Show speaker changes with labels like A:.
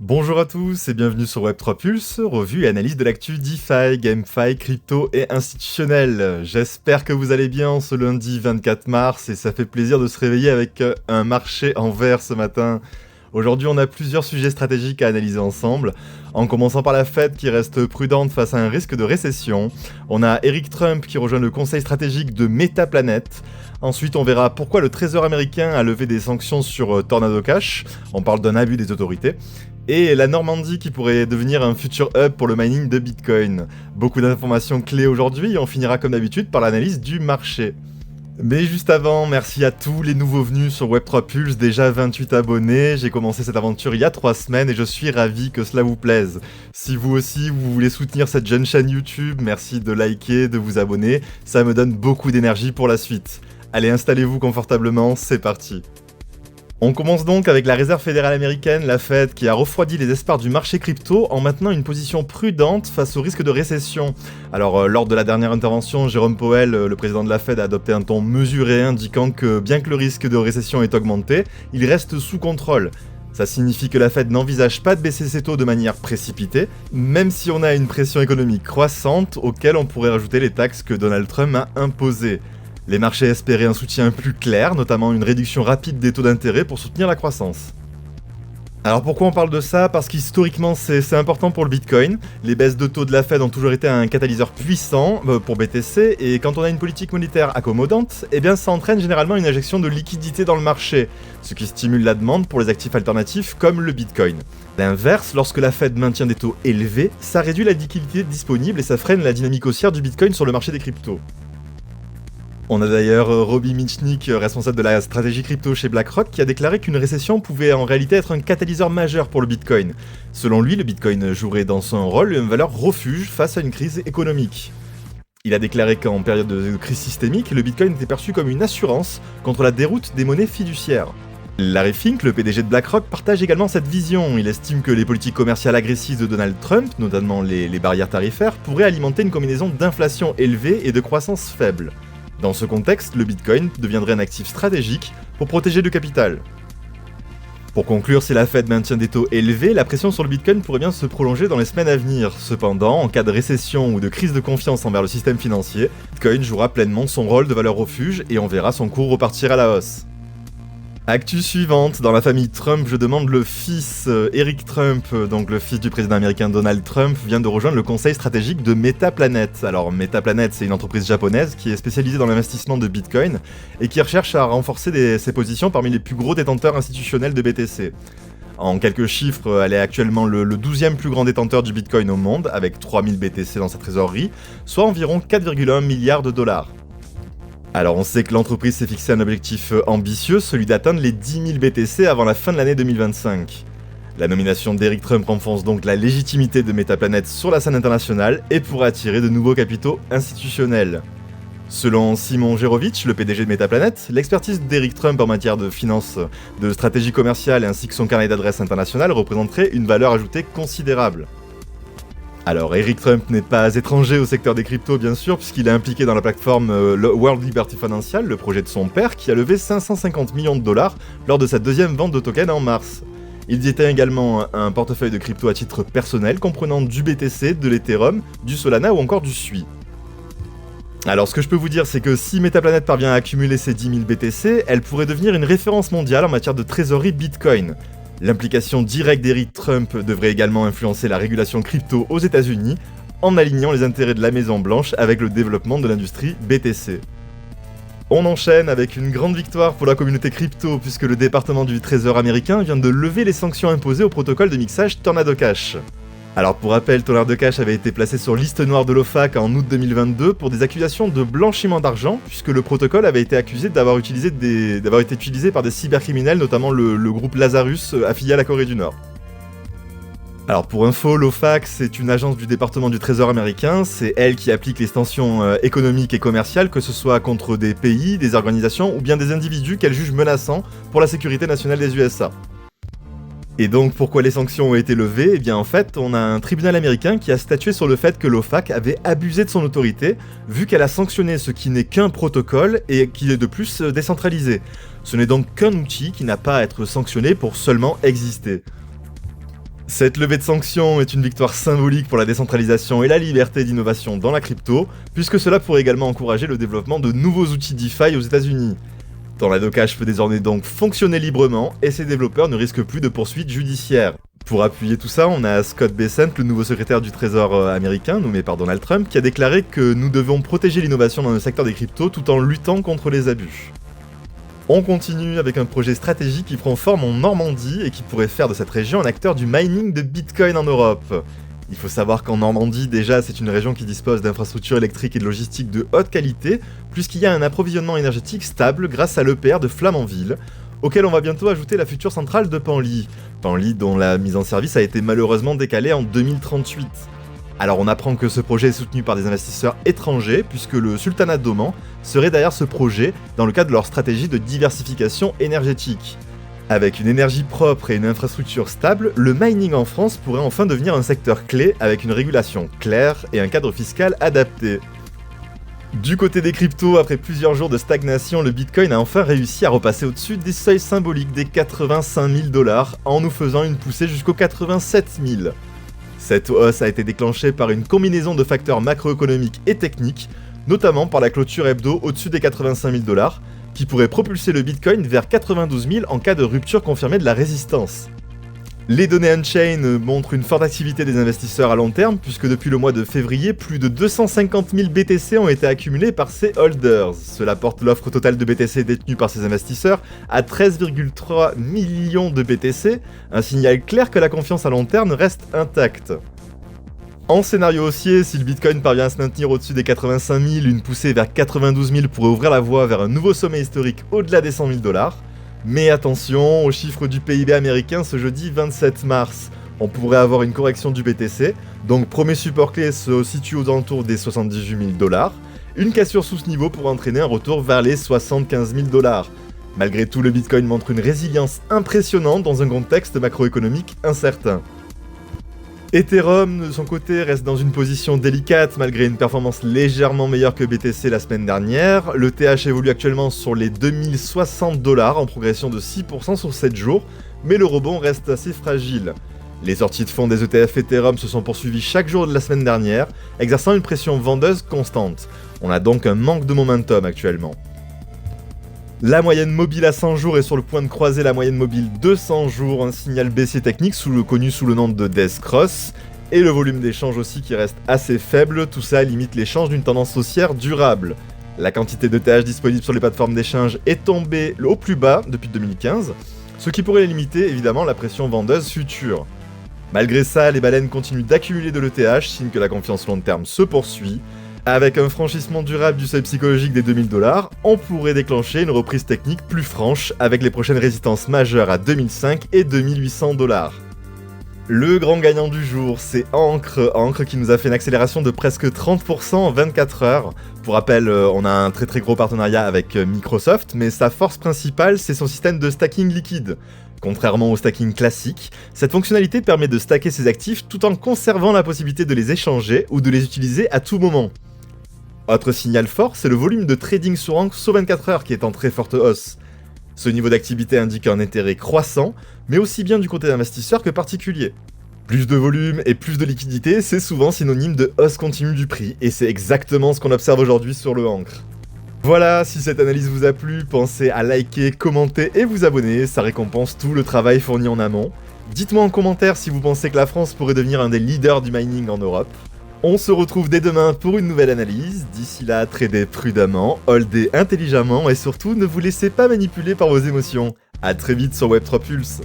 A: Bonjour à tous et bienvenue sur Web3 Pulse, revue et analyse de l'actu DeFi, GameFi, crypto et institutionnel. J'espère que vous allez bien ce lundi 24 mars et ça fait plaisir de se réveiller avec un marché en vert ce matin. Aujourd'hui on a plusieurs sujets stratégiques à analyser ensemble, en commençant par la Fed qui reste prudente face à un risque de récession. On a Eric Trump qui rejoint le conseil stratégique de Meta Planet. Ensuite on verra pourquoi le Trésor américain a levé des sanctions sur Tornado Cash, on parle d'un abus des autorités. Et la Normandie qui pourrait devenir un futur hub pour le mining de Bitcoin. Beaucoup d'informations clés aujourd'hui et on finira comme d'habitude par l'analyse du marché. Mais juste avant, merci à tous les nouveaux venus sur Web3 Pulse, déjà 28 abonnés, j'ai commencé cette aventure il y a 3 semaines et je suis ravi que cela vous plaise. Si vous aussi vous voulez soutenir cette jeune chaîne YouTube, merci de liker, de vous abonner, ça me donne beaucoup d'énergie pour la suite. Allez, installez-vous confortablement, c'est parti. On commence donc avec la Réserve fédérale américaine, la Fed, qui a refroidi les espoirs du marché crypto en maintenant une position prudente face au risque de récession. Alors, lors de la dernière intervention, Jérôme Powell, le président de la Fed, a adopté un ton mesuré indiquant que bien que le risque de récession ait augmenté, il reste sous contrôle. Ça signifie que la Fed n'envisage pas de baisser ses taux de manière précipitée, même si on a une pression économique croissante auquel on pourrait rajouter les taxes que Donald Trump a imposées. Les marchés espéraient un soutien plus clair, notamment une réduction rapide des taux d'intérêt pour soutenir la croissance. Alors pourquoi on parle de ça? Parce qu'historiquement c'est important pour le Bitcoin. Les baisses de taux de la Fed ont toujours été un catalyseur puissant pour BTC, et quand on a une politique monétaire accommodante, eh bien ça entraîne généralement une injection de liquidité dans le marché, ce qui stimule la demande pour les actifs alternatifs comme le Bitcoin. L'inverse, lorsque la Fed maintient des taux élevés, ça réduit la liquidité disponible et ça freine la dynamique haussière du Bitcoin sur le marché des cryptos. On a d'ailleurs Robbie Mitchnick, responsable de la stratégie crypto chez BlackRock, qui a déclaré qu'une récession pouvait en réalité être un catalyseur majeur pour le Bitcoin. Selon lui, le Bitcoin jouerait dans son rôle une valeur refuge face à une crise économique. Il a déclaré qu'en période de crise systémique, le Bitcoin était perçu comme une assurance contre la déroute des monnaies fiduciaires. Larry Fink, le PDG de BlackRock, partage également cette vision. Il estime que les politiques commerciales agressives de Donald Trump, notamment les barrières tarifaires, pourraient alimenter une combinaison d'inflation élevée et de croissance faible. Dans ce contexte, le Bitcoin deviendrait un actif stratégique pour protéger le capital. Pour conclure, si la Fed maintient des taux élevés, la pression sur le Bitcoin pourrait bien se prolonger dans les semaines à venir. Cependant, en cas de récession ou de crise de confiance envers le système financier, Bitcoin jouera pleinement son rôle de valeur refuge et on verra son cours repartir à la hausse. Actu suivante, dans la famille Trump, je demande le fils Eric Trump, donc le fils du président américain Donald Trump, vient de rejoindre le conseil stratégique de Meta Planet. Alors Meta Planet, c'est une entreprise japonaise qui est spécialisée dans l'investissement de Bitcoin et qui recherche à renforcer ses positions parmi les plus gros détenteurs institutionnels de BTC. En quelques chiffres, elle est actuellement le 12e plus grand détenteur du Bitcoin au monde, avec 3000 BTC dans sa trésorerie, soit environ 4,1 milliards de dollars. Alors on sait que l'entreprise s'est fixé un objectif ambitieux, celui d'atteindre les 10 000 BTC avant la fin de l'année 2025. La nomination d'Eric Trump renforce donc la légitimité de Meta Planet sur la scène internationale et pourrait attirer de nouveaux capitaux institutionnels. Selon Simon Gerovitch, le PDG de Meta Planet, l'expertise d'Eric Trump en matière de finance, de stratégie commerciale ainsi que son carnet d'adresses internationales représenterait une valeur ajoutée considérable. Alors, Eric Trump n'est pas étranger au secteur des cryptos, bien sûr, puisqu'il est impliqué dans la plateforme World Liberty Financial, le projet de son père, qui a levé 550 millions de dollars lors de sa deuxième vente de tokens en mars. Il détient également un portefeuille de crypto à titre personnel, comprenant du BTC, de l'Ethereum, du Solana ou encore du SUI. Alors, ce que je peux vous dire, c'est que si Meta Planet parvient à accumuler ses 10 000 BTC, elle pourrait devenir une référence mondiale en matière de trésorerie Bitcoin. L'implication directe d'Eric Trump devrait également influencer la régulation crypto aux États-Unis en alignant les intérêts de la Maison Blanche avec le développement de l'industrie BTC. On enchaîne avec une grande victoire pour la communauté crypto puisque le département du Trésor américain vient de lever les sanctions imposées au protocole de mixage Tornado Cash. Alors pour rappel, Tornado Cash avait été placé sur liste noire de l'OFAC en août 2022 pour des accusations de blanchiment d'argent, puisque le protocole avait été accusé d'avoir été utilisé par des cybercriminels, notamment le groupe Lazarus affilié à la Corée du Nord. Alors pour info, l'OFAC c'est une agence du département du Trésor américain, c'est elle qui applique les sanctions économiques et commerciales, que ce soit contre des pays, des organisations ou bien des individus qu'elle juge menaçants pour la sécurité nationale des USA. Et donc pourquoi les sanctions ont été levées? Eh bien en fait, on a un tribunal américain qui a statué sur le fait que l'OFAC avait abusé de son autorité, vu qu'elle a sanctionné ce qui n'est qu'un protocole et qui est de plus décentralisé. Ce n'est donc qu'un outil qui n'a pas à être sanctionné pour seulement exister. Cette levée de sanctions est une victoire symbolique pour la décentralisation et la liberté d'innovation dans la crypto, puisque cela pourrait également encourager le développement de nouveaux outils DeFi aux États-Unis. Tornado Cash peut désormais donc fonctionner librement et ses développeurs ne risquent plus de poursuites judiciaires. Pour appuyer tout ça, on a Scott Bessent, le nouveau secrétaire du Trésor américain, nommé par Donald Trump, qui a déclaré que nous devons protéger l'innovation dans le secteur des cryptos tout en luttant contre les abus. On continue avec un projet stratégique qui prend forme en Normandie et qui pourrait faire de cette région un acteur du mining de Bitcoin en Europe. Il faut savoir qu'en Normandie, déjà, c'est une région qui dispose d'infrastructures électriques et de logistiques de haute qualité, puisqu'il y a un approvisionnement énergétique stable grâce à l'EPR de Flamanville, auquel on va bientôt ajouter la future centrale de Penly. Penly dont la mise en service a été malheureusement décalée en 2038. Alors on apprend que ce projet est soutenu par des investisseurs étrangers, puisque le sultanat d'Oman serait derrière ce projet dans le cadre de leur stratégie de diversification énergétique. Avec une énergie propre et une infrastructure stable, le mining en France pourrait enfin devenir un secteur clé avec une régulation claire et un cadre fiscal adapté. Du côté des cryptos, après plusieurs jours de stagnation, le Bitcoin a enfin réussi à repasser au-dessus des seuils symboliques des 85 000 $ en nous faisant une poussée jusqu'aux 87 000. Cette hausse a été déclenchée par une combinaison de facteurs macroéconomiques et techniques, notamment par la clôture hebdo au-dessus des 85 000 $, qui pourrait propulser le Bitcoin vers 92 000 en cas de rupture confirmée de la résistance. Les données on-chain montrent une forte activité des investisseurs à long terme, puisque depuis le mois de février, plus de 250 000 BTC ont été accumulés par ces holders. Cela porte l'offre totale de BTC détenue par ces investisseurs à 13,3 millions de BTC, un signal clair que la confiance à long terme reste intacte. En scénario haussier, si le Bitcoin parvient à se maintenir au-dessus des 85 000, une poussée vers 92 000 pourrait ouvrir la voie vers un nouveau sommet historique au-delà des 100 000 $. Mais attention, aux chiffres du PIB américain ce jeudi 27 mars. On pourrait avoir une correction du BTC, donc premier support clé se situe aux alentours des 78 000 $. Une cassure sous ce niveau pourrait entraîner un retour vers les 75 000 $. Malgré tout, le Bitcoin montre une résilience impressionnante dans un contexte macroéconomique incertain. Ethereum, de son côté, reste dans une position délicate malgré une performance légèrement meilleure que BTC la semaine dernière. Le TH évolue actuellement sur les 2060 $ en progression de 6% sur 7 jours, mais le rebond reste assez fragile. Les sorties de fonds des ETF Ethereum se sont poursuivies chaque jour de la semaine dernière, exerçant une pression vendeuse constante. On a donc un manque de momentum actuellement. La moyenne mobile à 100 jours est sur le point de croiser la moyenne mobile 200 jours, un signal baissier technique connu sous le nom de Death Cross, et le volume d'échange aussi qui reste assez faible, tout ça limite l'échange d'une tendance haussière durable. La quantité de TH disponible sur les plateformes d'échange est tombée au plus bas depuis 2015, ce qui pourrait limiter évidemment la pression vendeuse future. Malgré ça, les baleines continuent d'accumuler de l'ETH, signe que la confiance long terme se poursuit. Avec un franchissement durable du seuil psychologique des 2000 $, on pourrait déclencher une reprise technique plus franche avec les prochaines résistances majeures à 2005 et 2800 $. Le grand gagnant du jour, c'est Ancre qui nous a fait une accélération de presque 30% en 24 heures. Pour rappel, on a un très gros partenariat avec Microsoft, mais sa force principale, c'est son système de stacking liquide. Contrairement au stacking classique, cette fonctionnalité permet de stacker ses actifs tout en conservant la possibilité de les échanger ou de les utiliser à tout moment. Autre signal fort, c'est le volume de trading sur Ancre sur 24 heures qui est en très forte hausse. Ce niveau d'activité indique un intérêt croissant, mais aussi bien du côté d'investisseurs que particuliers. Plus de volume et plus de liquidité, c'est souvent synonyme de hausse continue du prix, et c'est exactement ce qu'on observe aujourd'hui sur le Ancre. Voilà, si cette analyse vous a plu, pensez à liker, commenter et vous abonner, ça récompense tout le travail fourni en amont. Dites-moi en commentaire si vous pensez que la France pourrait devenir un des leaders du mining en Europe. On se retrouve dès demain pour une nouvelle analyse. D'ici là, tradez prudemment, holdez intelligemment et surtout ne vous laissez pas manipuler par vos émotions. A très vite sur Web3 Pulse.